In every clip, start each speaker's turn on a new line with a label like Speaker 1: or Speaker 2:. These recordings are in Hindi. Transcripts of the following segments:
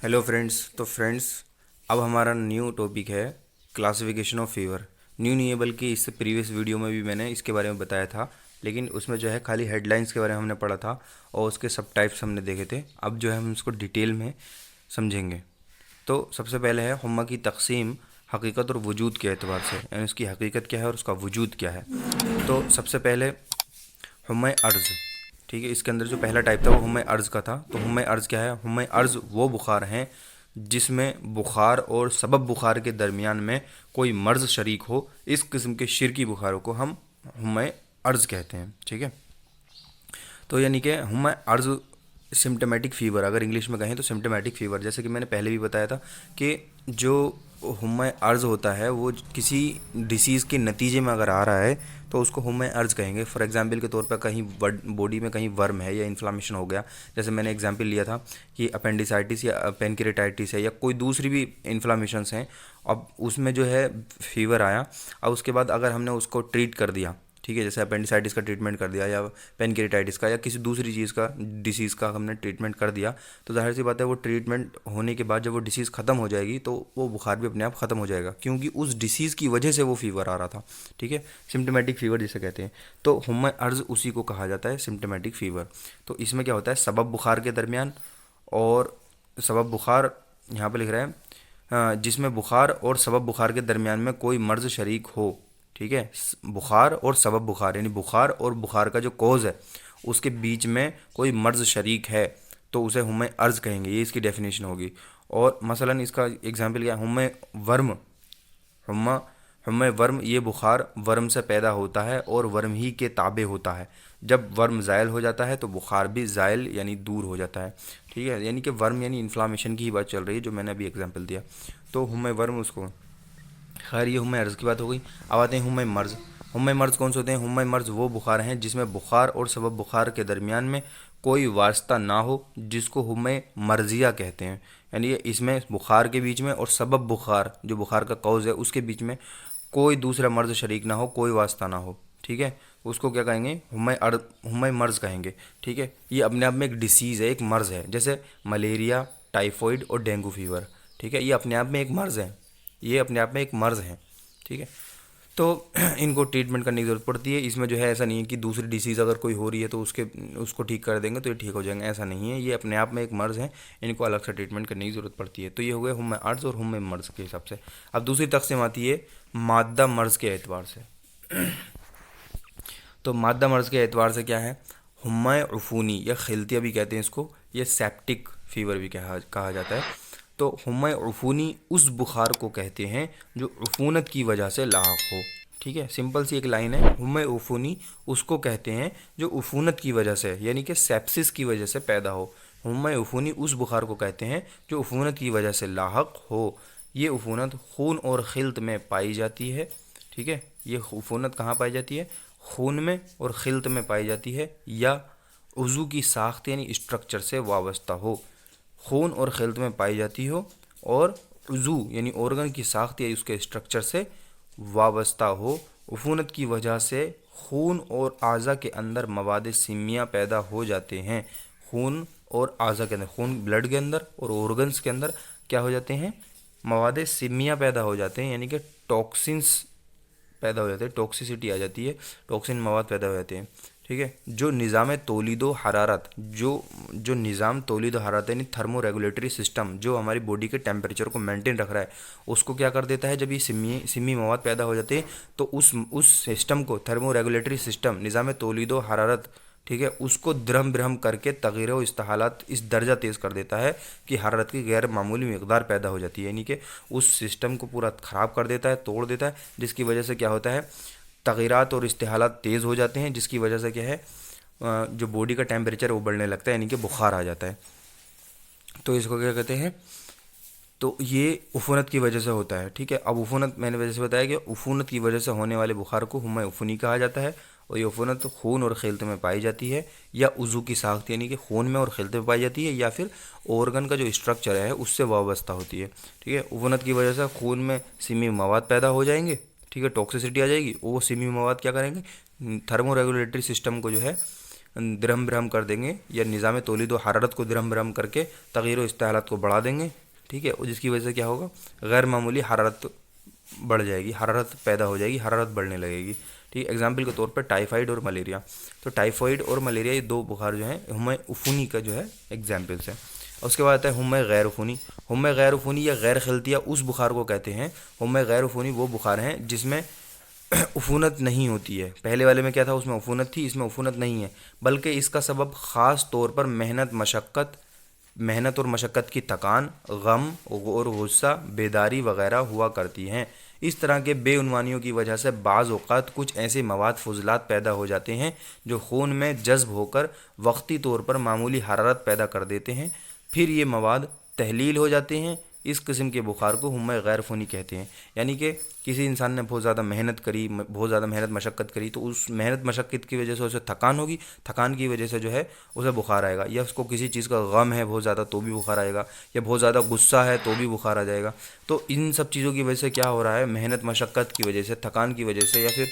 Speaker 1: Hello friends. तो फ्रेंड्स, अब हमारा न्यू टॉपिक है क्लासिफिकेशन ऑफ फीवर। न्यू नहीं है, बल्कि इससे प्रीवियस वीडियो में भी मैंने इसके बारे में बताया था, लेकिन उसमें जो है खाली हेडलाइंस के बारे में हमने पढ़ा था और उसके सब टाइप्स हमने देखे थे। अब जो है हम इसको डिटेल में समझेंगे। तो सबसे पहले है हुम्मा की तकसीम हकीकत और वजूद के एतबार से, यानी उसकी हकीकत क्या है और उसका वजूद क्या है। तो सबसे पहले हुम्मा अर्ज़, ठीक है। इसके अंदर जो पहला टाइप था वो हुम्मा अर्ज़ का था। तो हुम्मा अर्ज़ क्या है? हुम्मा अर्ज़ वो बुखार हैं जिसमें बुखार और सबब बुखार के दरमियान में कोई मर्ज़ शरीक हो। इस किस्म के शिरकी बुखारों को हम हुम्मा अर्ज़ कहते हैं, ठीक है। तो यानी कि हुम्मा अर्ज़ सिम्टमेटिक फ़ीवर, अगर इंग्लिश में कहें तो सिम्टमेटिक फ़ीवर, जैसे कि मैंने पहले भी बताया था कि जो हुम्मा अर्ज़ होता है वो किसी डिसीज़ के नतीजे में अगर आ रहा है तो उसको हुम्मा अर्ज़ कहेंगे। फॉर एग्जांपल के तौर पर कहीं बॉडी में कहीं वर्म है या इन्फ्लामेशन हो गया, जैसे मैंने एग्जांपल लिया था कि अपेंडिसाइटिस या पेनक्रेटाइटिस है या कोई दूसरी भी इन्फ्लामेशंस हैं। अब उसमें जो है फ़ीवर आया, अब उसके बाद अगर हमने उसको ट्रीट कर दिया, ठीक है, जैसे अपेंडिसाइटिस का ट्रीटमेंट कर दिया या पेनक्रेटाइटिस का या किसी दूसरी चीज़ का डिसीज़ का हमने ट्रीटमेंट कर दिया, तो जाहिर सी बात है वो ट्रीटमेंट होने के बाद जब वो डिसीज़ ख़त्म हो जाएगी तो वो बुखार भी अपने आप ख़त्म हो जाएगा, क्योंकि उस डिसीज़ की वजह से वो फीवर आ रहा था, ठीक है। सिम्टमेटिक फ़ीवर जिसे कहते हैं, तो हुम्मा अर्ज़ उसी को कहा जाता है, सिम्टमेटिक फ़ीवर। तो इसमें क्या होता है, सबब बुखार के दरमियान और सबब बुखार यहाँ पर लिख रहे हैं जिसमें बुखार और सबब बुखार के दरमियान में कोई मर्ज़ शरीक हो, ठीक है। बुखार और सबब बुखार, यानी बुखार और बुखार का जो कॉज है उसके बीच में कोई मर्ज़ शरीक है तो उसे हुम्मा अर्ज़ कहेंगे, ये इसकी डेफिनेशन होगी। और मसलन इसका एग्जांपल क्या है, हुम्मा वर्म, हुम्मा हुम्मा वर्म, ये बुखार वर्म से पैदा होता है और वर्म ही के ताबे होता है। जब वर्म ज़ायल हो जाता है तो बुखार भी ज़ायल यानी दूर हो जाता है, ठीक है। यानी कि वर्म यानी इन्फ्लामेशन की ही बात चल रही है जो मैंने अभी एग्जांपल दिया। तो हुम्मा वर्म उसको, खैर ये हुम्मा अर्ज़ की बात हो गई। अब आते हैं हुम्मा मर्ज़। हुम्मा मर्ज़ कौन से होते हैं? हुम्मा मर्ज़ वो बुखार हैं जिसमें बुखार और सबब बुखार के दरमियान में कोई वास्ता ना हो, जिसको हुम्मा मर्ज़िया कहते हैं। यानी ये इसमें बुखार के बीच में और सबब बुखार जो बुखार का कॉज है उसके बीच में कोई दूसरा मर्ज़ शरीक ना हो, कोई वास्ता ना हो, ठीक है। उसको क्या कहेंगे? हुम्मा मर्ज़ कहेंगे, ठीक है। ये अपने आप में एक डिसीज़ है, एक मर्ज़ है, जैसे मलेरिया, टाइफॉइड और डेंगू फीवर, ठीक है। ये अपने आप में एक मर्ज़ है, ये अपने आप में एक मर्ज़ है, ठीक है। तो इनको ट्रीटमेंट करने की ज़रूरत पड़ती है। इसमें जो है ऐसा नहीं है कि दूसरी डिसीज़ अगर कोई हो रही है तो उसको ठीक कर देंगे तो ये ठीक हो जाएंगे, ऐसा नहीं है। ये अपने आप में एक मर्ज़ है, इनको अलग से ट्रीटमेंट करने की ज़रूरत पड़ती है। तो ये हो गए हुम्मा अर्ज़ और हुम्मा मर्ज़ के हिसाब से। अब दूसरी तकसीम आती है मादा मर्ज़ के एतबार से। तो मादा मर्ज़ के एतबार से क्या है? हुम्मा उफ़ूनी या खिलतिया भी कहते हैं इसको, या सेप्टिक फ़ीवर भी कहा जाता है। तो हुम्मा उफ़ूनी उस बुखार को कहते हैं जो उफ़ूनत की वजह से लाक हो, ठीक है। सिंपल सी एक लाइन है, हुम्मा उफ़ूनी उसको कहते हैं जो उफ़ूनत की वजह से, यानी कि सेप्सिस की वजह से पैदा हो। हुम्मा उफ़ूनी उस बुखार को कहते हैं जो उफ़ूनत की वजह से लाहक हो। ये उफ़ूनत खून और खिल्त में पाई जाती है, ठीक है। ये उफ़ूनत कहाँ पाई जाती है? खून में और खिल्त में पाई जाती है, या उज़ू की साख्त यानी स्ट्रक्चर से वाबस्ता हो। खून और खिल्त में पाई जाती हो और उज़ू यानी ऑर्गन की साख्त या उसके स्ट्रक्चर से वाबस्ता हो। उफ़ूनत की वजह से खून और आज़ा के अंदर मवाद सिमिया पैदा हो जाते हैं। खून और आज़ा के अंदर, खून ब्लड के अंदर और ऑर्गन्स के अंदर क्या हो जाते हैं? मवाद सिमिया पैदा हो जाते हैं, यानी कि टॉक्सिन्स पैदा हो जाते हैं, टॉक्सिसिटी आ जाती है, टॉक्सिन मवाद पैदा हो जाते हैं, ठीक है। जो निज़ाम तौलीदो हरारत, जो निज़ाम तौलीदो हरारत यानी थर्मो रेगुलेटरी सिस्टम जो हमारी बॉडी के टेम्परेचर को मेंटेन रख रहा है, उसको क्या कर देता है? जब ये सिमी मवाद पैदा हो जाते हैं तो उस सिस्टम को, थर्मो रेगुलेटरी सिस्टम, निज़ाम तौलीदो हरारत, ठीक है, उसको द्रम ब्रहम करके तगीर व इस्तेहालात इस दर्जा तेज़ कर देता है कि हरारत की गैर मामूली मकदार पैदा हो जाती है, यानी कि उस सिस्टम को पूरा ख़राब कर देता है, तोड़ देता है, जिसकी वजह से क्या होता है? तगीरात और इस्तेहालात तेज़ हो जाते हैं, जिसकी वजह से क्या है, जो बॉडी का टेम्परेचर है वो बढ़ने लगता है, यानी कि बुखार आ जाता है। तो इसको क्या कहते हैं? तो ये उफ़ूनत की वजह से होता है, ठीक है। अब उफ़ूनत मैंने वजह से बताया कि उफ़ूनत की वजह से होने वाले बुखार को हुम्मा उफ़ूनी कहा जाता है, और ये उफ़ूनत खून और खिलत में पाई जाती है, या उज़ू की साख्त यानी कि खून में और खिलत में पाई जाती है, या फिर ऑर्गन का जो स्ट्रक्चर है उससे वाबस्ता होती है, ठीक है। उफ़ूनत की वजह से खून में सिमी मवाद पैदा हो जाएंगे, ठीक है, टॉक्सिसिटी आ जाएगी, वो सिमी मवाद क्या करेंगे? थर्मो रेगुलेटरी सिस्टम को जो है दिरहम बिरहम कर देंगे, या निज़ाम तौलीद व हरारत को दिरहम बिरहम करके तग़यीर व इस्तेहालात को बढ़ा देंगे, ठीक है। और जिसकी वजह से क्या होगा, गैर मामूली हरारत बढ़ जाएगी, हरारत पैदा हो जाएगी, हरारत बढ़ने लगेगी, ठीक है। एग्जाम्पल के तौर पर टाइफाइड और मलेरिया। तो टाइफाइड और मलेरिया ये दो बुखार जो हैं हुम्मे उफ़ूनी का जो है एग्जाम्पल्स है। उसके बाद आता है हुम्मे गैर उफ़ूनी। हुम्मे गैर उफ़ूनी या गैर खिलतिया उस बुखार को कहते हैं। हुम्मे गैर उफ़ूनी वो बुखार हैं जिसमें उफ़ूनत नहीं होती है। पहले वाले में क्या था, उसमें उफ़ूनत थी, इसमें उफ़ूनत नहीं है, बल्कि इसका सबब ख़ास तौर पर मेहनत और मशक्क़त की थकान, गम और गुस्सा, बेदारी वगैरह हुआ करती हैं। इस तरह के बेउनवानियों की वजह से बाज़ औक़ात कुछ ऐसे मवाद फ़ुज़लात पैदा हो जाते हैं जो खून में जज़्ब होकर वक्ती तौर पर मामूली हरारत पैदा कर देते हैं। फिर ये मवाद तहलील हो जाते हैं। इस किस्म के बुखार को हुम्मा गैर फ़ूनी कहते हैं। यानी कि किसी इंसान ने बहुत ज़्यादा मेहनत करी, बहुत ज़्यादा मेहनत मशक्क़त करी, तो उस मेहनत मशक्क़त की वजह से उसे थकान होगी, थकान की वजह से जो है उसे बुखार आएगा। या उसको किसी चीज़ का गम है बहुत ज़्यादा तो भी बुखार आएगा, या बहुत ज़्यादा गुस्सा है तो भी बुखार आ जाएगा। तो इन सब चीज़ों की वजह से क्या हो रहा है, मेहनत मशक्क़त की वजह से, थकान की वजह से, या फिर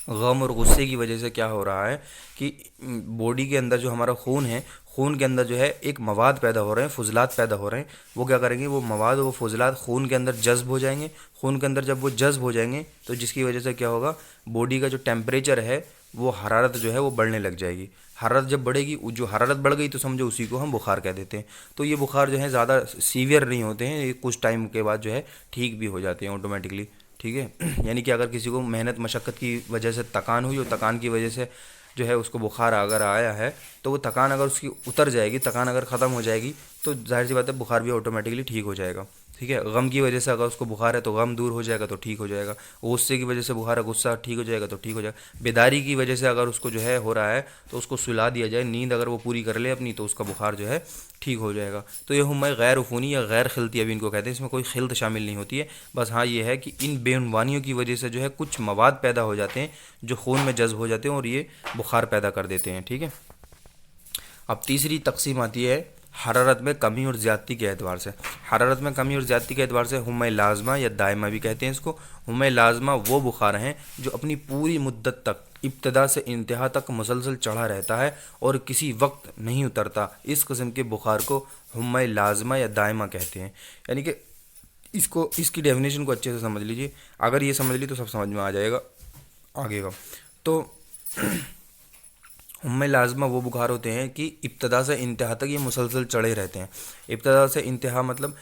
Speaker 1: गम और गुस्से की वजह से क्या हो रहा है कि बॉडी के अंदर जो हमारा खून है, खून के अंदर जो है एक मवाद पैदा हो रहे हैं, फुजलात पैदा हो रहे हैं। वो क्या करेंगे, वो मवाद और वो फुजलात खून के अंदर जज्ब हो जाएंगे। खून के अंदर जब वो जज्ब हो जाएंगे तो जिसकी वजह से क्या होगा, बॉडी का जो टेम्परेचर है, वो हरारत जो है वो बढ़ने लग जाएगी। हरारत जब बढ़ेगी, जो हरारत बढ़ गई तो समझो उसी को हम बुखार कह देते हैं। तो ये बुखार जो है ज़्यादा सीवियर नहीं होते हैं, ये कुछ टाइम के बाद जो है ठीक भी हो जाते हैं ऑटोमेटिकली, ठीक है। यानी कि अगर किसी को मेहनत मशक्क़त की वजह से थकान हुई और थकान की वजह से जो है उसको बुखार अगर आया है, तो वो थकान अगर उसकी उतर जाएगी, थकान अगर ख़त्म हो जाएगी, तो जाहिर सी बात है बुखार भी ऑटोमेटिकली ठीक हो जाएगा, ठीक है। गम की वजह से अगर उसको बुखार है तो गम दूर हो जाएगा तो ठीक हो जाएगा। गुस्से की वजह से बुखार है, गुस्सा ठीक हो जाएगा तो ठीक हो जाएगा। बेदारी की वजह से अगर उसको जो है हो रहा है तो उसको सुला दिया जाए, नींद अगर वो पूरी कर ले अपनी, तो उसका बुखार जो है ठीक हो जाएगा। तो ये हुम्मा गैर उफ़ूनी या गैर खिलती अभी इनको कहते हैं। इसमें कोई खिल्त शामिल नहीं होती है, बस हाँ ये है कि इन बेउनवानियों की वजह से जो है कुछ मवाद पैदा हो जाते हैं जो खून में जज्ब हो जाते हैं और ये बुखार पैदा कर देते हैं, ठीक है। अब तीसरी तकसीम आती है हरारत में कमी और ज़्यादती के एतबार से। हरारत में कमी और ज़्यादती के एतबार से हुम्मा लाज़मा या दायमा भी कहते हैं इसको। हुम्मा लाज़मा वो बुखार हैं जो अपनी पूरी मुद्दत तक, इब्तदा से इंतहा तक मुसलसल चढ़ा रहता है और किसी वक्त नहीं उतरता। इस किस्म के बुखार को हुम्मा लाज़मा या दायमा कहते हैं। यानी कि इसकी डेफिनेशन को अच्छे से समझ लीजिए। अगर ये समझ ली तो सब समझ में आ जाएगा आगे का। तो हुम्मा लाज़मा वो बुखार होते हैं कि इब्तदा से इंतहा तक ये मुसलसल चढ़े रहते हैं। इब्तदा से इंतहा मतलब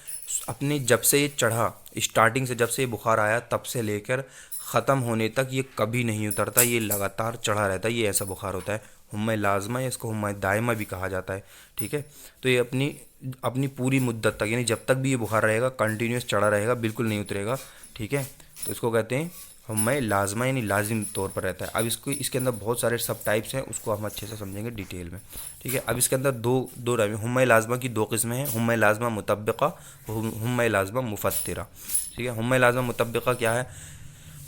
Speaker 1: अपनी जब से ये चढ़ा, स्टार्टिंग से जब से ये बुखार आया तब से लेकर ख़त्म होने तक ये कभी नहीं उतरता, ये लगातार चढ़ा रहता है। ये ऐसा बुखार होता है हुम्मा लाज़मा, या इसको हुम्मा दायमा भी कहा जाता है, ठीक है। तो ये अपनी पूरी मुद्दत तक, यानी जब तक भी ये बुखार रहेगा कंटिन्यूस चढ़ा रहेगा, बिल्कुल नहीं उतरेगा, ठीक है। तो इसको कहते हैं हुम्मा लाज़मा, यानी लाजिम तौर पर रहता है। अब इसके अंदर बहुत सारे सब टाइप्स हैं, उसको हम अच्छे से समझेंगे डिटेल में, ठीक है। अब इसके अंदर दो टाइप, हुम्मा लाज़मा की दो किस्में हैं, हुम्मा लाज़मा मुतब्बिक़ा, हुम्मा लाज़मा मुफ़त्तिरा, ठीक है। हुम्मा लाज़मा मुतब्बिक़ा क्या है?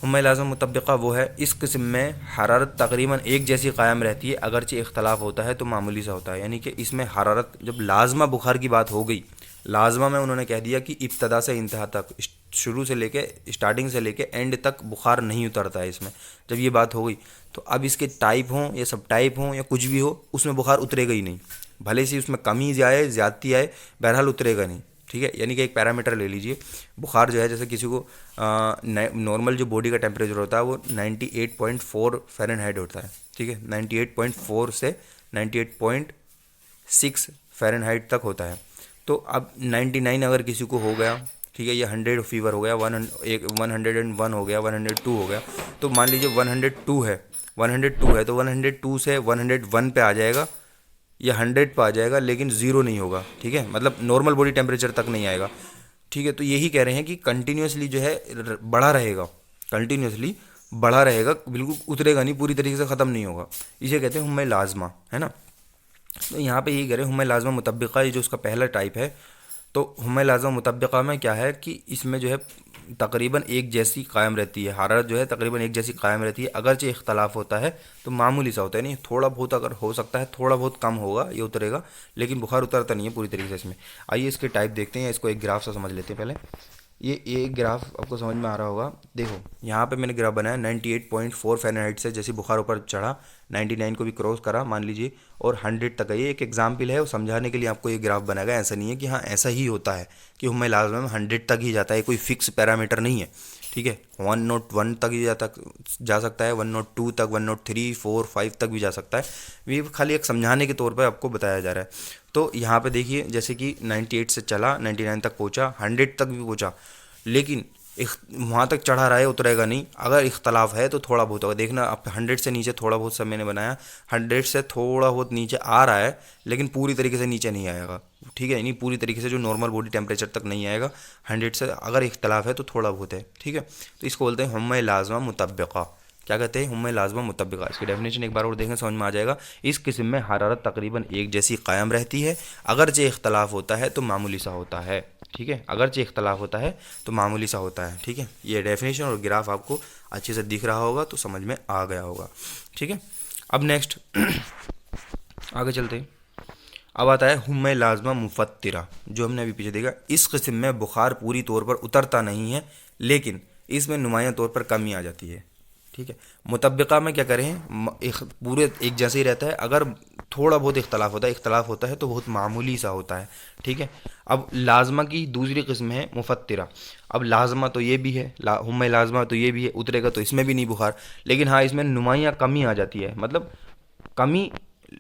Speaker 1: हुम्मा लाज़मा मुतब्बिक़ा वो है, इस किस्म में हरारत तकरीबन एक जैसी कायम रहती है, अगरचे इख्तलाफ होता है तो मामूली सा होता है। यानी कि इसमें हरारत, जब लाज़मा बुखार की बात हो गई, लाज़मा में उन्होंने कह दिया कि इब्तदा से इंतहा तक, शुरू से लेके, स्टार्टिंग से लेके एंड तक बुखार नहीं उतरता है इसमें, जब ये बात हो गई। तो अब इसके टाइप हों या सब टाइप हों या कुछ भी हो, उसमें बुखार उतरेगा ही नहीं, भले से उसमें कमी आए, ज़्यादती आए, बहरहाल उतरेगा नहीं, ठीक है। यानी कि एक पैरामीटर ले लीजिए, बुखार जो है, जैसे किसी को नॉर्मल जो बॉडी का टेम्परेचर होता है वो 98.4 फ़ारेनहाइट होता है, ठीक है। 98.4 से 98.6 फ़ारेनहाइट तक होता है। तो अब 99 अगर किसी को हो गया, ठीक है, या 100 फीवर हो गया, 101 हो गया, 102 हो गया, तो मान लीजिए 102 है, 102 है तो 102 से 101 पे आ जाएगा या 100 पे आ जाएगा, लेकिन ज़ीरो नहीं होगा, ठीक है, मतलब नॉर्मल बॉडी टेम्परेचर तक नहीं आएगा, ठीक है। तो यही कह रहे हैं कि कंटिन्यूसली जो है बढ़ा रहेगा, कंटिन्यूसली बढ़ा रहेगा, बिल्कुल उतरेगा नहीं, पूरी तरीके से ख़त्म नहीं होगा। इसे कहते हैं हुम्मा लाज़मा, है ना। तो यहाँ पे यही कह रहे हैं हुम्मा लाज़मा मुतब्बिक़ा, ये जो उसका पहला टाइप है। तो हुम्मा लाज़मा मुतब्बिक़ा में क्या है कि इसमें जो है तकरीबन एक जैसी कायम रहती है, हरारत जो है तकरीबन एक जैसी कायम रहती है, अगरचे इख्तलाफ होता है तो मामूली सा होता है, नहीं थोड़ा बहुत अगर हो सकता है, थोड़ा बहुत कम होगा, ये उतरेगा, लेकिन बुखार उतरता नहीं है पूरी तरीके से इसमें। आइए इसके टाइप देखते हैं, इसको एक ग्राफ से समझ लेते हैं पहले। ये ग्राफ आपको समझ में आ रहा होगा। देखो यहाँ पे मैंने ग्राफ बनाया 98.4 फ़ारेनहाइट से, जैसे बुखार ऊपर चढ़ा 99 को भी क्रॉस करा मान लीजिए और 100 तक है। ये एक एग्जाम्पल है, वो समझाने के लिए आपको ये ग्राफ बनाएगा। ऐसा नहीं है कि हाँ ऐसा ही होता है कि हुम्मा लाज़िमा में 100 तक ही जाता है, कोई फिक्स पैरामीटर नहीं है। ठीक है, 101 तक ही जा सकता है, 102 तक, 103, 4, 5 तक भी जा सकता है। ये खाली एक समझाने के तौर पर आपको बताया जा रहा है। तो यहाँ पे देखिए जैसे कि 98 से चला 99 तक पहुँचा, 100 तक भी पहुँचा, लेकिन वहाँ तक चढ़ा रहा है, उतरेगा नहीं। अगर इख्तलाफ है तो थोड़ा बहुत होगा। देखना आप 100 से नीचे थोड़ा बहुत सा मैंने बनाया, 100 से थोड़ा बहुत नीचे आ रहा है, लेकिन पूरी तरीके से नीचे नहीं आएगा। ठीक है, नहीं पूरी तरीके से जो नॉर्मल बॉडी टेम्परेचर तक नहीं आएगा। 100 से अगर इख्तलाफ है तो थोड़ा बहुत है। ठीक है, तो इसको बोलते हैं हुम्मा लाज़िमा मुतब्बिक़ा। क्या कहते हैं? हुम्मा लाज़िमा मुतब्बिक़ा। इसकी डेफिनेशन एक बार और देखें, समझ में आ जाएगा। इस किस्म में हरारत तकरीबन एक जैसी कायम रहती है, अगरचे इख्तलाफ होता है तो मामूली सा होता है। ठीक है, अगरचे इख्तलाफ होता है तो मामूली सा होता है। ठीक है, ये डेफिनेशन और ग्राफ आपको अच्छे से दिख रहा होगा तो समझ में आ गया होगा। ठीक है, अब नेक्स्ट आगे चलते हैं। अब आता है हुम्मा लाज़िमा मुफ़त्तिरा, जो हमने अभी पीछे देखा। इस किस्म में बुखार पूरी तौर पर उतरता नहीं है, लेकिन इसमें नुमायां तौर पर कमी आ जाती है। ठीक है, मुतब्बिक़ा में क्या करें, पूरे एक जैसे ही रहता है। अगर थोड़ा बहुत इख्तलाफ होता है तो बहुत मामूली सा होता है। ठीक है, अब लाज़िमा की दूसरी किस्म है मुफ़त्तिरा। अब लाज़िमा तो ये भी है, हुम्मा लाज़िमा तो ये भी है, उतरेगा तो इसमें भी नहीं बुखार, लेकिन हाँ इसमें नुमायां कमी आ जाती है। मतलब कमी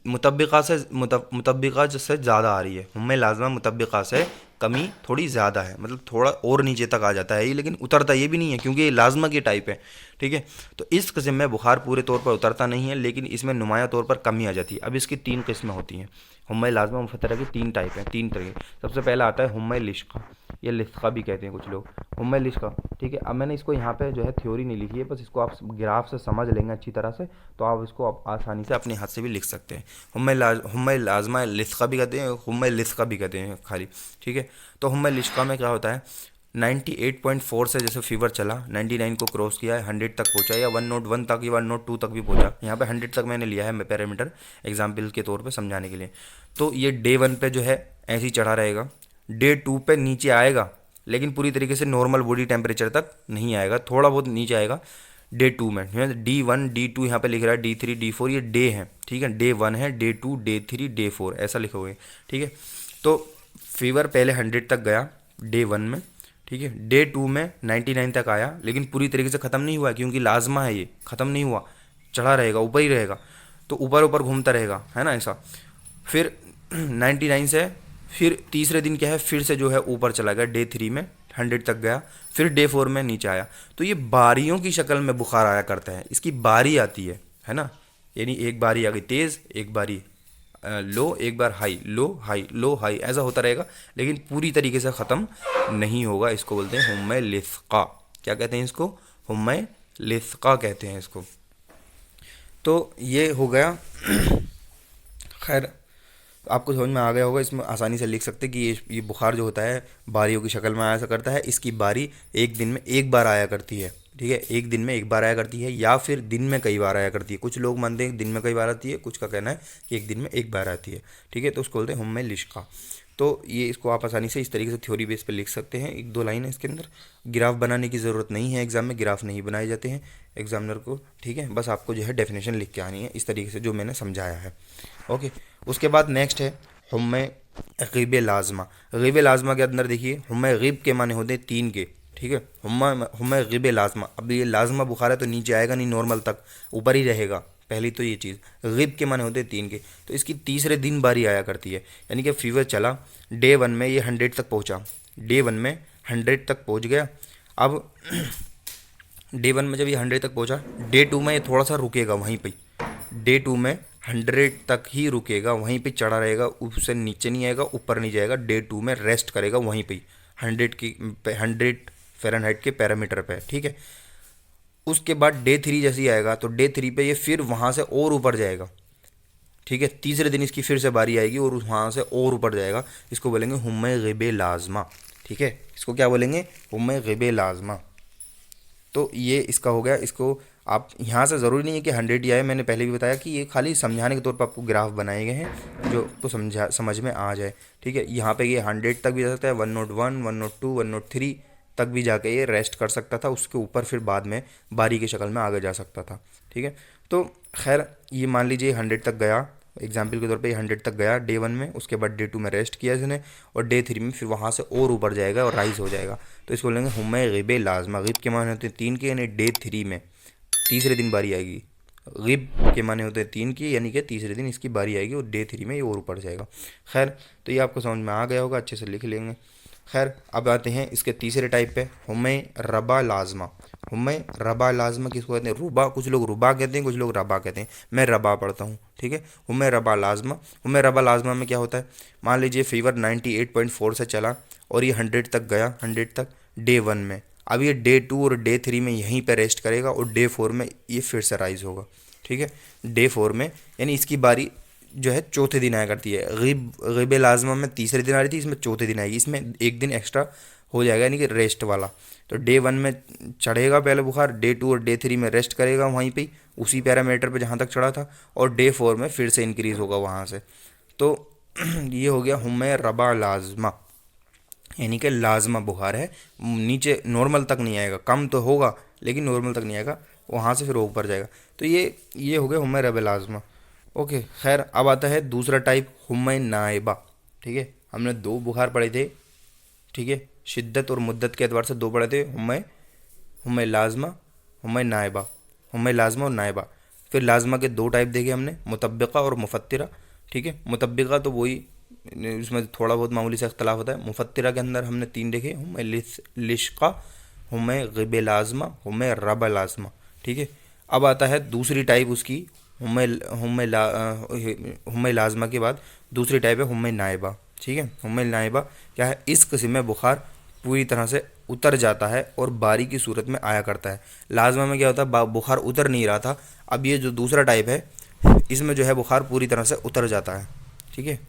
Speaker 1: मुतब्बिक़ा से ज़्यादा आ रही है। हुम्मा लाज़िमा मुतब्बिक़ा से कमी थोड़ी ज़्यादा है, मतलब थोड़ा और नीचे तक आ जाता है ये, लेकिन उतरता ये भी नहीं है क्योंकि ये लाज़िमा की टाइप है। ठीक है, तो इस किस्म में बुखार पूरे तौर पर उतरता नहीं है, लेकिन इसमें नुमायां तौर पर कमी आ जाती है। अब इसकी 3 किस्में होती हैं। हुम्मा लाज़िमा मुफ़त्तिरा की 3 टाइप हैं, 3 तरह के। सबसे पहला आता है हुम्मा लिश्का, या लिस्का भी कहते हैं कुछ लोग, हुम्मा लिश्का। ठीक है, अब मैंने इसको यहाँ पे जो है थ्योरी नहीं लिखी है, बस इसको आप ग्राफ से समझ लेंगे अच्छी तरह से, तो आप इसको आप आसानी से अपने हाथ से भी लिख सकते हैं। हुम्मा लाज़िमा लिस्का भी कहते हैं, हुम्मा लिस्का भी कहते हैं खाली। ठीक है, तो हुम्मा लिश्का में क्या होता है, 98.4 से जैसे फीवर चला, 99 को क्रॉस किया है, 100 तक पहुंचा, या 101 तक या 102 तक भी पहुंचा। यहाँ पे 100 तक मैंने लिया है पैरामीटर एग्जाम्पल के तौर पे समझाने के लिए। तो ये डे 1 पे जो है ऐसे ही चढ़ा रहेगा, डे 2 पे नीचे आएगा, लेकिन पूरी तरीके से नॉर्मल बॉडी टेम्परेचर तक नहीं आएगा, थोड़ा बहुत नीचे आएगा। डे 2 में D1 D2 यहाँ पे लिख रहा है, D3 D4 ये डे है। ठीक है, डे 1 है, डे 2 डे 3 डे 4 ऐसा लिखोगे। ठीक है, तो फीवर पहले 100 तक गया डे 1 में। ठीक है, डे 2 में 99 तक आया, लेकिन पूरी तरीके से ख़त्म नहीं हुआ क्योंकि लाज़िमा है, ये ख़त्म नहीं हुआ, चढ़ा रहेगा, ऊपर ही रहेगा, तो ऊपर ऊपर घूमता रहेगा, है ना ऐसा। फिर 99 से फिर तीसरे दिन क्या है, फिर से जो है ऊपर चला गया, डे 3 में 100 तक गया, फिर डे 4 में नीचे आया। तो ये बारियों की शक्ल में बुखार आया करता है, इसकी बारी आती है ना। यानी एक बारी आ गई तेज़, एक बारी लो, एक बार high low high low high, ऐसा होता रहेगा, लेकिन पूरी तरीके से ख़त्म नहीं होगा। इसको बोलते हैं हुम्मा लिस्का। क्या कहते हैं इसको? हुम्मा लिस्का कहते हैं इसको। तो ये हो गया। खैर आपको समझ में आ गया होगा, इसमें आसानी से लिख सकते हैं कि ये बुखार जो होता है बारियों की शक्ल में आया करता है। इसकी बारी एक दिन में एक बार आया करती है। ठीक है, एक दिन में एक बार आया करती है, या फिर दिन में कई बार आया करती है। कुछ लोग मानते हैं दिन में कई बार आती है, कुछ का कहना है कि एक दिन में एक बार आती है। ठीक है, तो उसको बोलते हैं हुम्मा लिश्का। तो ये इसको आप आसानी से इस तरीके से थ्योरी बेस पे लिख सकते हैं। 1-2 लाइन है इसके अंदर, ग्राफ बनाने की ज़रूरत नहीं है, एग्ज़ाम में ग्राफ नहीं बनाए जाते हैं एग्जामिनर को। ठीक है, बस आपको जो है डेफिनेशन लिख के आनी है इस तरीके से जो मैंने समझाया है। ओके, उसके बाद नेक्स्ट है हुम्मा ग़िब लाज़िमा। ग़िब लाज़िमा के अंदर देखिए, हुम्मा ग़िब के माने होते हैं 3 के। ठीक है, हुम्मा ग़िब लाज़िमा। अब ये लाज़िमा बुखार है तो नीचे आएगा नहीं नॉर्मल तक, ऊपर ही रहेगा, पहली तो ये चीज़। ग़िब के माने होते हैं 3 के, तो इसकी तीसरे दिन बारी आया करती है। यानी कि फीवर चला डे 1 में, ये 100 तक पहुंचा, डे 1 में 100 तक पहुंच गया। अब डे 1 में जब ये 100 तक पहुंचा, डे 2 में ये थोड़ा सा रुकेगा वहीं पे, डे 2 में 100 तक ही रुकेगा, वहीं पे चढ़ा रहेगा, उससे नीचे नहीं आएगा, ऊपर नहीं जाएगा। डे 2 में रेस्ट करेगा वहीं पे 100 फ़ारेनहाइट के पैरामीटर पे। ठीक है, उसके बाद डे 3 जैसे ही आएगा तो डे 3 पे ये फिर वहाँ से और ऊपर जाएगा। ठीक है, तीसरे दिन इसकी फिर से बारी आएगी और वहाँ से और ऊपर जाएगा। इसको बोलेंगे हुम्मा ग़िब लाज़िमा। ठीक है, इसको क्या बोलेंगे? हुम्मा ग़िब लाज़िमा। तो ये इसका हो गया। इसको आप यहाँ से ज़रूरी नहीं है कि 100 ही आए, मैंने पहले भी बताया कि ये खाली समझाने के तौर पर आपको ग्राफ बनाए गए हैं जो आपको समझ में आ जाए। ठीक है, यहाँ पे ये 100 तक भी जा सकता है, 101 102 103 तक भी जाके ये रेस्ट कर सकता था, उसके ऊपर फिर बाद में बारी की शक्ल में आगे जा सकता था। ठीक है, तो खैर ये मान लीजिए 100 तक गया, एग्जाम्पल के तौर पे 100 तक गया डे 1 में, उसके बाद डे 2 में रेस्ट किया इसने, और डे 3 में फिर वहाँ से और ऊपर जाएगा और राइज हो जाएगा। तो इसको बोलेंगे हुम्मे गिब लाजमा। गिब के माने होते हैं 3 के, यानी डे 3 में तीसरे दिन बारी आएगी। गिब के माने होते हैं 3 की, यानी कि तीसरे दिन इसकी बारी आएगी और डे 3 में ये और ऊपर जाएगा। खैर, तो ये आपको समझ में आ गया होगा, अच्छे से लिख लेंगे। खैर, अब आते हैं इसके तीसरे टाइप पे, हुम्मे रबा लाजमा। हुम्मे रबा लाजमा किसको कहते हैं? रुबा, कुछ लोग रुबा कहते हैं, कुछ लोग रबा कहते हैं, मैं रबा पढ़ता हूँ। ठीक है, हुम्मे रबा लाजमा। हुम्मे रबा लाजमा में क्या होता है? मान लीजिए फीवर 98.4 से चला और ये 100 तक गया, 100 तक डे 1 में। अब ये डे 2 और डे 3 में यहीं पर रेस्ट करेगा और डे 4 में ये फिर से राइज होगा। ठीक है, डे 4 में, यानी इसकी बारी जो है चौथे दिन आया करती है। गिब लाजमा में तीसरे दिन आ रही थी, इसमें चौथे दिन आएगी, इसमें एक दिन एक्स्ट्रा हो जाएगा, यानी कि रेस्ट वाला। तो डे 1 में चढ़ेगा पहले बुखार, डे 2 और डे 3 में रेस्ट करेगा वहीं पे, उसी पैरामीटर पे जहाँ तक चढ़ा था, और डे 4 में फिर से इंक्रीज़ होगा वहाँ से। तो ये हो गया हुम्मे रबा लाजमा, यानी कि लाजमा बुखार है, नीचे नॉर्मल तक नहीं आएगा, कम तो होगा लेकिन नॉर्मल तक नहीं आएगा, वहाँ से फिर ऊपर जाएगा। तो ये हो गया हुम्मे रबा लाजमा। ओके, खैर, अब आता है दूसरा टाइप, हुम्मे नाइबा। ठीक है, हमने 2 बुखार पढ़े थे। ठीक है, शिद्दत और मुद्दत के एतबार से 2 पढ़े थे, हुम्मे हुम्मे लाजमा, हुम्मे नाइबा, हुम्मे लाजमा और नाइबा। फिर लाजमा के 2 टाइप देखे हमने, मुतब्बिका और मुफत्तिरा। ठीक है, मुतब्बिका तो वही, उसमें थोड़ा बहुत मामूली सा इख्तलाफ होता है। मुफत्तिरा के अंदर हमने 3 देखे, हुम्मे लिश्का, हुम्मे गिब लाजमा, हुम्मे रब लाजमा। ठीक है, अब आता है दूसरी टाइप उसकी, हुम्मे हुम्मे लाजमा के बाद दूसरी टाइप है हुम्मे नाइबा। ठीक है, हुम्मे नाइबा क्या है? इस किस्म में बुखार पूरी तरह से उतर जाता है और बारी की सूरत में आया करता है। लाजमा में क्या होता है? बुखार उतर नहीं रहा था, अब ये जो दूसरा टाइप है इसमें जो है बुखार पूरी तरह से उतर जाता है। ठीक है,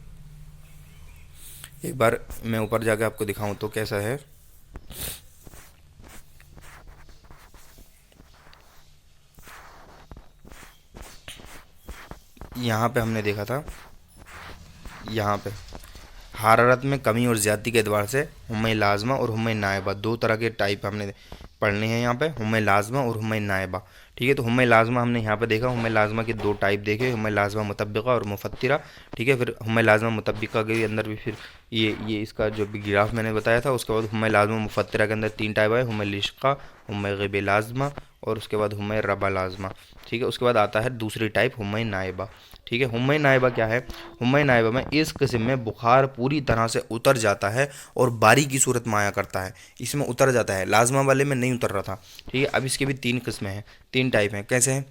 Speaker 1: एक बार मैं ऊपर जाके आपको दिखाऊं तो कैसा है। यहाँ पे हमने देखा था, यहाँ पे हरारत में कमी और ज़्यादती के एतबार से हुम्मे लाजमा और हुम्मे नाइबा 2 तरह के टाइप हमने पढ़ने हैं यहाँ पे, हुम्मे लाजमा और हुम्मे नाइबा। ठीक है, तो हुम्मे लाजमा हमने यहाँ पे देखा, हुम्मे लाजमा के 2 टाइप देखे, हुम्मे लाजमा मुतब्बिका और मुफत्तिरा। ठीक है, फिर हुम्मे लाजमा मुतब्बिका के अंदर भी फिर ये इसका जो भी ग्राफ मैंने बताया था, उसके बाद हुम्मे लाजमा मुफत्तिरा के अंदर 3 टाइप आए, हुम्मे लिश्का, हुम्मे गिब लाजमा और उसके बाद हुम्मे रबा लाजमा। ठीक है, उसके बाद आता है दूसरी टाइप हुम्मे नाइबा। ठीक है, हुम्मे नाइबा क्या है? हुम्मे नाइबा में इस किस्म में बुखार पूरी तरह से उतर जाता है और बारी की सूरत में आया करता है, इसमें उतर जाता है, लाजमा वाले में नहीं उतर रहा था। ठीक है, अब इसके भी 3 किस्में हैं, 3 टाइप हैं। कैसे हैं?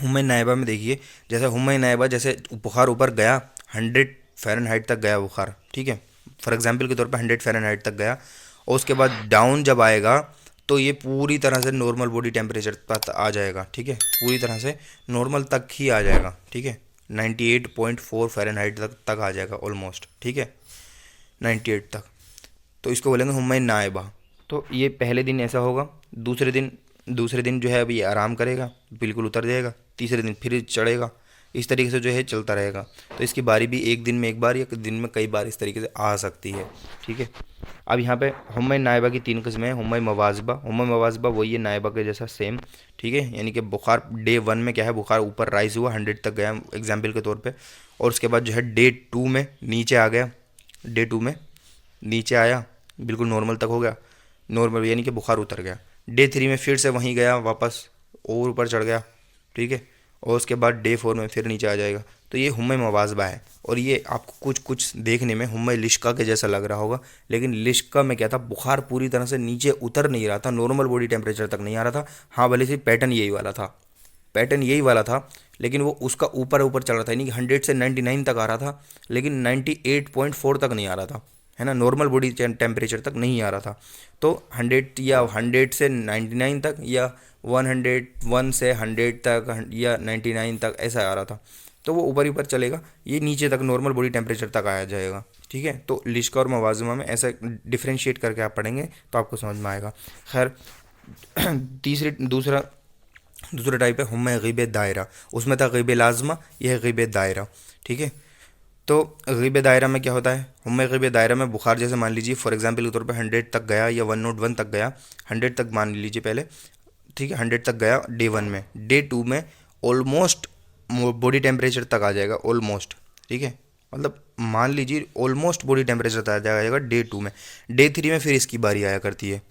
Speaker 1: हुम्मे नाइबा में देखिए, जैसे हुम्मे नाइबा, जैसे बुखार ऊपर गया 100 फ़ारेनहाइट तक गया बुखार। ठीक है, फॉर एग्जांपल के तौर पे 100 फ़ारेनहाइट तक गया, और उसके बाद डाउन जब आएगा तो ये पूरी तरह से नॉर्मल बॉडी टेम्परेचर पर आ जाएगा। ठीक है, पूरी तरह से नॉर्मल तक ही आ जाएगा। ठीक है, 98.4 फ़ारेनहाइट तक आ जाएगा ऑलमोस्ट। ठीक है, 98 तक, तो इसको बोलेंगे हुम्मे नाइबा। तो ये पहले दिन ऐसा होगा, दूसरे दिन जो है अभी आराम करेगा, बिल्कुल उतर जाएगा, तीसरे दिन फिर चढ़ेगा, इस तरीके से जो है चलता रहेगा। तो इसकी बारी भी एक दिन में एक बार या दिन में कई बार इस तरीके से आ सकती है। ठीक है, अब यहाँ पे हुम्मे नाइबा की 3 किस्में हैं। हुम्मे मवाजबा, हुम्मे मवाजबा वही है नाइबा के जैसा सेम। ठीक है, यानी कि बुखार डे 1 में क्या है, बुखार ऊपर राइज हुआ, 100 तक गया एग्जाम्पल के तौर पे, और उसके बाद जो है डे 2 में नीचे आ गया, डे 2 में नीचे आया, बिल्कुल नॉर्मल तक हो गया, नॉर्मल यानी कि बुखार उतर गया। डे 3 में फिर से वहीं गया वापस और ऊपर चढ़ गया। ठीक है, और उसके बाद डे 4 में फिर नीचे आ जाएगा। तो ये हुम्मे मवाजबा है, और ये आपको कुछ कुछ देखने में हुम्मे लिश्का के जैसा लग रहा होगा, लेकिन लिश्का में क्या था, बुखार पूरी तरह से नीचे उतर नहीं रहा था, नॉर्मल बॉडी टेम्परेचर तक नहीं आ रहा था। हाँ, भले से पैटर्न यही वाला था, पैटर्न यही वाला था, लेकिन वो उसका ऊपर ऊपर चल रहा था, यानी कि 100 से 99 तक आ रहा था, लेकिन 98.4 तक नहीं आ रहा था, है ना, नॉर्मल बॉडी टेम्परेचर तक नहीं आ रहा था। तो 100 से 99 तक, या 101 से 100 तक, या 99 तक ऐसा आ रहा था, तो वो ऊपर ऊपर चलेगा, ये नीचे तक नॉर्मल बॉडी टेम्परेचर तक आया जाएगा। ठीक है, तो लिश्का और मवाजमा में ऐसा डिफ्रेंशिएट करके आप पढ़ेंगे तो आपको समझ में आएगा। खैर, दूसरा टाइप है हुम्मे गिब दायरा, उसमें था गिब लाजमा, यह है गिब दायरा। ठीक है, तो ग़िब दायरा में क्या होता है, हुम्मे ग़िब दायरा में बुखार जैसे मान लीजिए फॉर एग्जांपल के तौर पे 100 तक गया या 101 तक गया, 100 तक मान लीजिए पहले, ठीक है, 100 तक गया डे 1 में, डे 2 में ऑलमोस्ट बॉडी टेम्परेचर तक आ जाएगा, ऑलमोस्ट, ठीक है, मतलब मान लीजिए ऑलमोस्ट बॉडी टेम्परेचर तक आ जाएगा डे 2 में। डे 3 में फिर इसकी बारी आया करती है,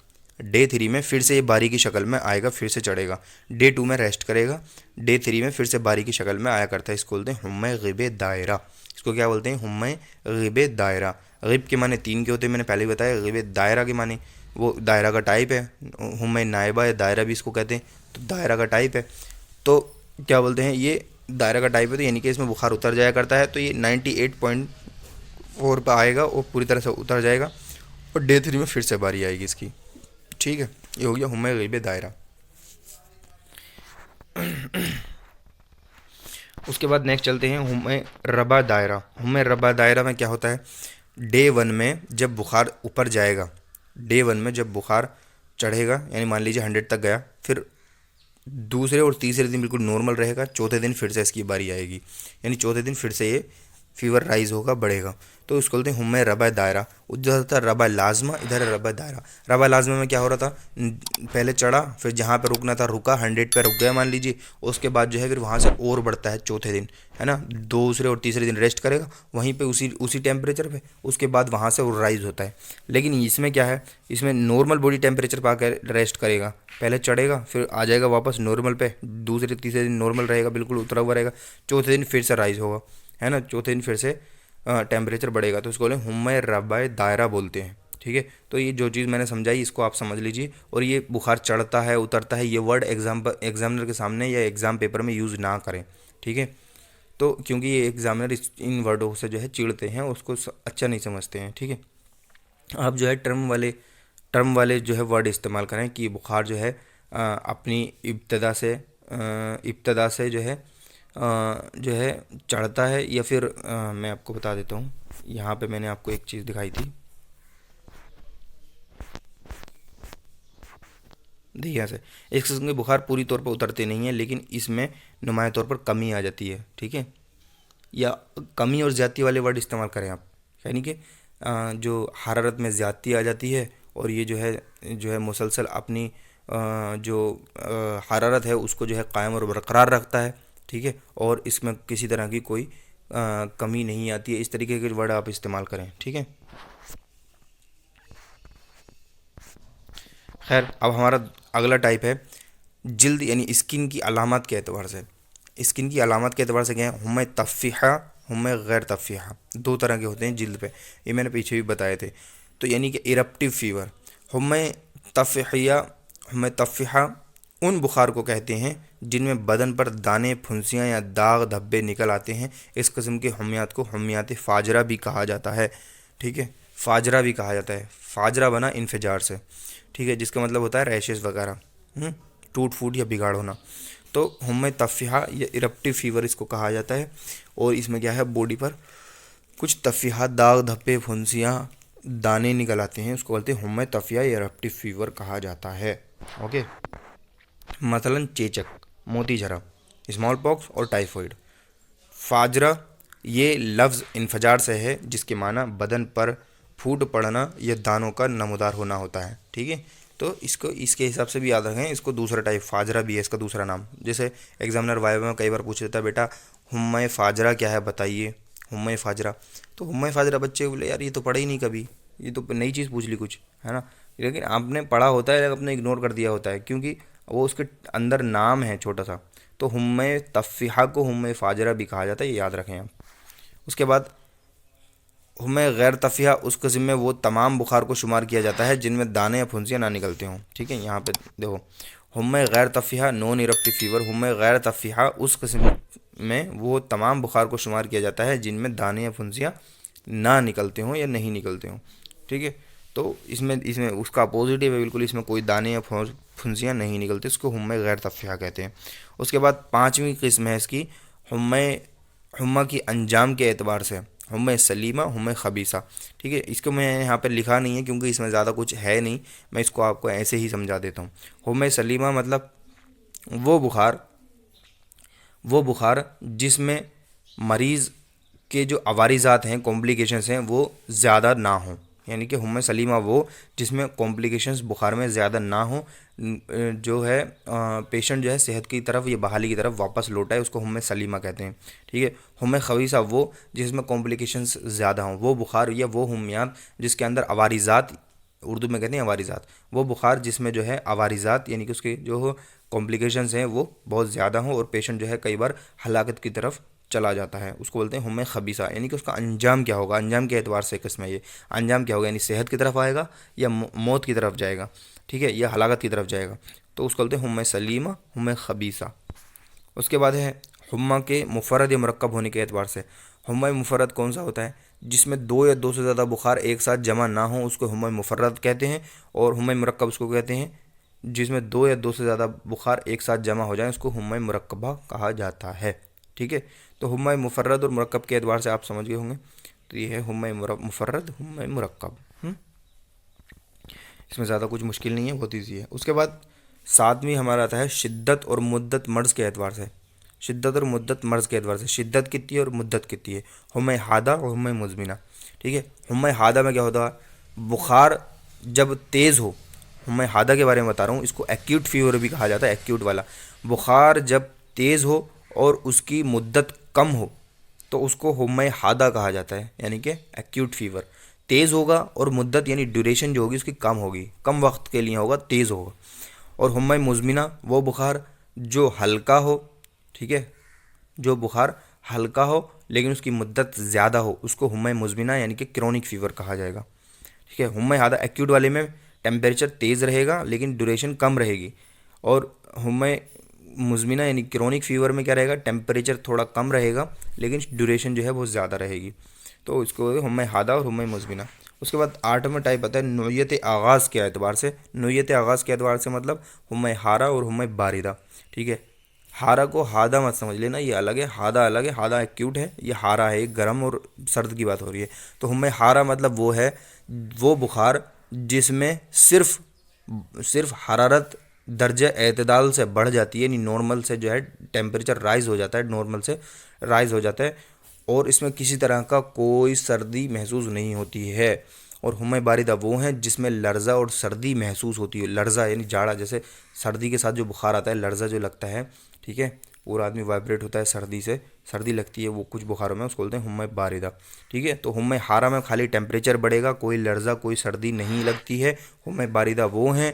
Speaker 1: डे 3 में फिर से ये बारी की शक्ल में आएगा, फिर से चढ़ेगा, डे 2 में रेस्ट करेगा, डे 3 में फिर से बारी की शक्ल में आया करता है। इसको बोलते हैं हुम्मे ग़िब दायरा। इसको क्या बोलते हैं, हुम्मे ग़िब दायरा। ग़िब के माने 3 के होते हैं, मैंने पहले ही बताया। ग़िब दायरा के माने वो दायरा का टाइप है, हुम्मे नायबा या दायरा भी इसको कहते हैं, तो दायरा का टाइप है। तो क्या बोलते हैं, ये दायरा का टाइप है, तो यानी कि इसमें बुखार उतर जाया करता है, तो ये 98.4 पर आएगा और पूरी तरह से उतर जाएगा, और डे 3 में फिर से बारी आएगी इसकी, ठीक है। ये हो गया हुम्मे ग़िब दायरा। उसके बाद नेक्स्ट चलते हैं हुम्मे रबा दायरा। हुम्मे रबा दायरा में क्या होता है, डे 1 में जब बुखार ऊपर जाएगा, डे 1 में जब बुखार चढ़ेगा, यानी मान लीजिए 100 तक गया, फिर दूसरे और तीसरे दिन बिल्कुल नॉर्मल रहेगा, चौथे दिन फिर से इसकी बारी आएगी, यानी चौथे दिन फिर से ये फीवर राइज होगा, बढ़ेगा, तो उसको बोलते हैं हुम्मे रबा दायरा। उधर था रबा लाजमा, इधर है रबा दायरा। रबा लाजमा में क्या हो रहा था, पहले चढ़ा, फिर जहाँ पे रुकना था रुका, 100 पे रुक गया मान लीजिए, उसके बाद जो है फिर वहाँ से और बढ़ता है चौथे दिन, है ना, दूसरे और तीसरे दिन रेस्ट करेगा वहीं पे उसी उसी टेम्परेचर पे, उसके बाद वहाँ से और राइज होता है। लेकिन इसमें क्या है, इसमें नॉर्मल बॉडी टेम्परेचर पर आकर रेस्ट करेगा, पहले चढ़ेगा फिर आ जाएगा वापस नॉर्मल पे, दूसरे तीसरे दिन नॉर्मल रहेगा, बिल्कुल उतरा हुआ रहेगा, चौथे दिन फिर से राइज होगा, है ना, चौथे दिन फिर से टेम्परेचर बढ़ेगा, तो उसको बोले हुम्मे रबा दायरा बोलते हैं, ठीक है। तो ये जो चीज़ मैंने समझाई इसको आप समझ लीजिए, और ये बुखार चढ़ता है उतरता है, ये वर्ड एग्जामिनर के सामने या एग्ज़ाम पेपर में यूज़ ना करें, ठीक है। तो क्योंकि ये एग्जामिनर इन वर्डों से जो है चिढ़ते हैं, उसको अच्छा नहीं समझते हैं, ठीक है। आप जो है टर्म वाले जो है वर्ड इस्तेमाल करें कि बुखार जो है अपनी इब्तदा से जो है चढ़ता है, या फिर मैं आपको बता देता हूँ, यहाँ पे मैंने आपको एक चीज़ दिखाई थी, देखिए यहाँ से, इस किस्म के बुखार पूरी तौर पर उतरते नहीं हैं, लेकिन इसमें नुमाया तौर पर कमी आ जाती है, ठीक है, या कमी और ज़्यादती वाले वर्ड इस्तेमाल करें आप, यानी कि जो हरारत में ज़्यादती आ जाती है, और ये जो है मुसलसल अपनी जो हरारत है उसको जो है कायम और बरकरार रखता है, ठीक है, और इसमें किसी तरह की कोई कमी नहीं आती है, इस तरीके के वर्ड आप इस्तेमाल करें, ठीक है। खैर, अब हमारा अगला टाइप है जिल्द यानी स्किन की अलामत के एतबार से। स्किन की अलामत के एतबार से क्या है, हुम्मे तफ़ीहा, हुम्मे गैर तफ़ीहा, दो तरह के होते हैं जिल्द पे, ये मैंने पीछे भी बताए थे। तो यानी कि इरप्टिव फीवर, हुम्मे तफ़ीहा, हुम्मे तफ़ीहा उन बुखार को कहते हैं जिनमें बदन पर दाने, फुंसियाँ या दाग धब्बे निकल आते हैं। इस किस्म के हुम्मियात को हुम्मियात फाजरा भी कहा जाता है, ठीक है, फाजरा भी कहा जाता है, फाजरा बना इन्फिजार से, ठीक है, जिसका मतलब होता है रैशेस वगैरह, टूट फूट या बिगाड़ होना। तो हुम्मे तफ़ीहा या इरप्टिव फीवर इसको कहा जाता है, और इसमें क्या है, बॉडी पर कुछ तफ़ीहा, दाग धब्बे, फुंसियाँ, दाने निकल आते हैं, उसको बोलते हैं हुम्मे तफ़ीहा या इरप्टिव फीवर कहा जाता है, ओके। मसलन चेचक, मोती झरा, स्मॉल पॉक्स और टाइफॉइड। फाजरा ये लफ्ज़ इन्फजार से है, जिसके माना बदन पर फूट पड़ना या दानों का नमूदार होना होता है, ठीक है। तो इसको इसके हिसाब से भी याद रखें, इसको दूसरा टाइप फाजरा भी है, इसका दूसरा नाम। जैसे एग्जामिनर वाइवा में कई बार पूछ देता है, बेटा हुम्मे फाजरा क्या है बताइए, हुम्मे फाजरा। तो हुम्मे फाजरा बच्चे बोले यार ये तो पढ़ा ही नहीं कभी, ये तो नई चीज़ पूछ ली कुछ, है ना, लेकिन आपने पढ़ा होता है, लेकिन आपने इग्नोर कर दिया होता है, क्योंकि वो उसके अंदर नाम है छोटा सा। तो हुम्मे तफ़ीहा को हुम्मे फाजरा भी कहा जाता है, ये याद रखें आप। उसके बाद हुम्मे गैर तफ़ीहा उस किस्म में वो तमाम बुखार को शुमार किया जाता है जिनमें दाने या फुंसियाँ ना निकलते हों, ठीक है। यहाँ पे देखो, हुम्मे गैर तफ़ीहा नॉन इरप्टिव फीवर, हुम्मे गैर तफ़ीहा उस किस्म में वो तमाम बुखार को शुमार किया जाता है जिनमें दाने या फुंसियाँ ना निकलते हों या नहीं निकलते हों, ठीक है। तो इसमें इसमें उसका पॉजिटिव है बिल्कुल, इसमें कोई दाने या फुंसियाँ नहीं निकलती, इसको हुम्मे गैर तफ़ीहा कहते हैं। उसके बाद पाँचवीं किस्म है इसकी हुम्मा की अंजाम के एतबार से, हुम्मे सलीमा, हुम्मे खबीसा, ठीक है। इसको मैं यहाँ पर लिखा नहीं है क्योंकि इसमें ज़्यादा कुछ है नहीं, मैं इसको आपको ऐसे ही समझा देता हूँ। हुम्मे सलीमा मतलब वो बुखार जिसमें मरीज़ उसके जो अवारिज़ात हैं, कॉम्प्लिकेशंस हैं, वो ज़्यादा ना हों। यानी कि हुम्म सलीमा वो जिसमें कॉम्प्लिकेशंस बुखार में ज़्यादा ना हो, जो है पेशेंट जो है सेहत की तरफ या बहाली की तरफ वापस लौटा है, उसको हुम्म सलीमा कहते हैं। ठीक है। हुम्म खबीसा वो जिसमें कॉम्प्लिकेशंस ज़्यादा हों, वो बुखार या वो हुम्मियात जिसके अंदर अवारिज़ात, उर्दू में कहते हैं अवारिज़ात, वो बुखार जिसमें जो है अवारिज़ात यानी कि उसके जो कॉम्प्लिकेशंस हैं वो बहुत ज़्यादा हों और पेशेंट जो है कई बार हलाकत की तरफ चला जाता है, उसको बोलते हैं हुम्म खबीसा। यानी कि उसका अंजाम क्या होगा, अंजाम के एतबार से किस्म है ये, अंजाम क्या होगा, यानी सेहत की तरफ आएगा या मौत की तरफ जाएगा, ठीक है, या हलाकत की तरफ जाएगा, तो उसको बोलते हैं हुम्म सलीमा, हुम्म खबीसा। उसके बाद है हुम्मा के मुफरद या मुरक्कब होने के एतबार से। हुम्मा मुफरद कौन सा होता है, जिसमें दो या दो से ज़्यादा बुखार एक साथ जमा ना हो, उसको हुम्मा मुफरद कहते हैं। और हुम्मा मुरक्कब उसको कहते हैं जिसमें दो या दो से ज़्यादा बुखार एक साथ जमा हो जाए, उसको हुम्मा मुरक्कबा कहा जाता है। ठीक है। तो हुम्मा मुफरद और मुरक्कब के एतबार से आप समझ गए होंगे। तो ये है हुम्मा मुफरद, हुम्मा मुरक्कब। इसमें ज़्यादा कुछ मुश्किल नहीं है, बहुत ईजी है। उसके बाद सातवीं हमारा आता है शिद्दत और मुद्दत मर्ज़ के एतबार से। शिद्दत और मुद्दत मर्ज़ के एतबार से, शिद्दत कितनी है और मुद्दत कितनी है। हुम्म हादा और हुम्म मुज़मिना। ठीक है। हुम्म हादा में क्या होता है, बुखार जब तेज़ हो, हुम्म हादा के बारे में बता रहा हूँ, इसको एक्यूट फीवर भी कहा जाता है, एक्यूट वाला बुखार जब तेज़ हो और उसकी मुद्दत कम हो तो उसको हुम्म हादा कहा जाता है, यानी कि एक्यूट फीवर। तेज़ होगा और मुद्दत यानी ड्यूरेशन जो होगी उसकी कम होगी, कम वक्त के लिए होगा, तेज़ होगा। और हुम्म मुज़मिना वो बुखार जो हल्का हो, ठीक है, जो बुखार हल्का हो लेकिन उसकी मुद्दत ज़्यादा हो, उसको हुम्म मुज़मिना यानी कि क्रोनिक फीवर कहा जाएगा। ठीक है। हुम्म हादा एक्यूट वाले में टेम्परेचर तेज़ रहेगा लेकिन ड्यूरेशन कम रहेगी, और हुम्म मुज़मिना यानी क्रोनिक फीवर में क्या रहेगा, टेम्परेचर थोड़ा कम रहेगा लेकिन ड्यूरेशन जो है बहुत ज़्यादा रहेगी। तो इसको हुम्म हादा और हुम्म मुज़मिना। उसके बाद आठवां टाइप आता है नोयत आगाज़ के एतबार से। नोयत आगाज़ के एतबार से मतलब हुम्म हारा और हुम्म बारिदा। ठीक है। हारा को हादा मत समझ लेना, ये अलग है, हादा अलग है, हादा एक्यूट है, ये हारा है, गर्म और सर्द की बात हो रही है। तो हुम्म हारा मतलब वो है वो बुखार जिसमें सिर्फ हरारत दर्जे एतदाल से बढ़ जाती है, यानी नॉर्मल से जो है टेम्परेचर राइज़ हो जाता है, नॉर्मल से राइज़ हो जाता है, और इसमें किसी तरह का कोई सर्दी महसूस नहीं होती है। और हुम्म बारिदा वो हैं जिसमें लर्ज़ा और सर्दी महसूस होती है। लर्ज़ा यानी जाड़ा, जैसे सर्दी के साथ जो बुखार आता है, लर्ज़ा जो लगता है, ठीक है, पूरा आदमी वाइब्रेट होता है सर्दी से, सर्दी लगती है, वो कुछ बुखारों में उसको बोलते हैं हुम्म बारिदा। ठीक है। तो हुम्म हारा में खाली टेम्परेचर बढ़ेगा, कोई लर्ज़ा कोई सर्दी नहीं लगती है। हुम्म बारिदा वो हैं,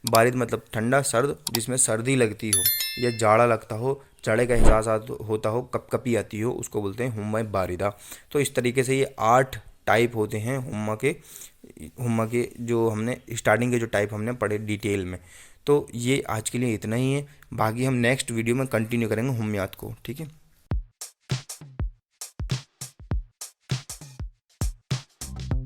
Speaker 1: बारिद मतलब ठंडा, सर्द जिसमें सर्दी लगती हो या जाड़ा लगता हो, जाड़े का एहसास होता हो, कपकपी आती हो, उसको बोलते हैं हुम्म बारिदा। तो इस तरीके से ये 8 टाइप होते हैं हुम्मा के जो हमने स्टार्टिंग के जो टाइप हमने पढ़े डिटेल में। तो ये आज के लिए इतना ही है, बाकी हम नेक्स्ट वीडियो में कंटिन्यू करेंगे हुम्मियात को। ठीक है।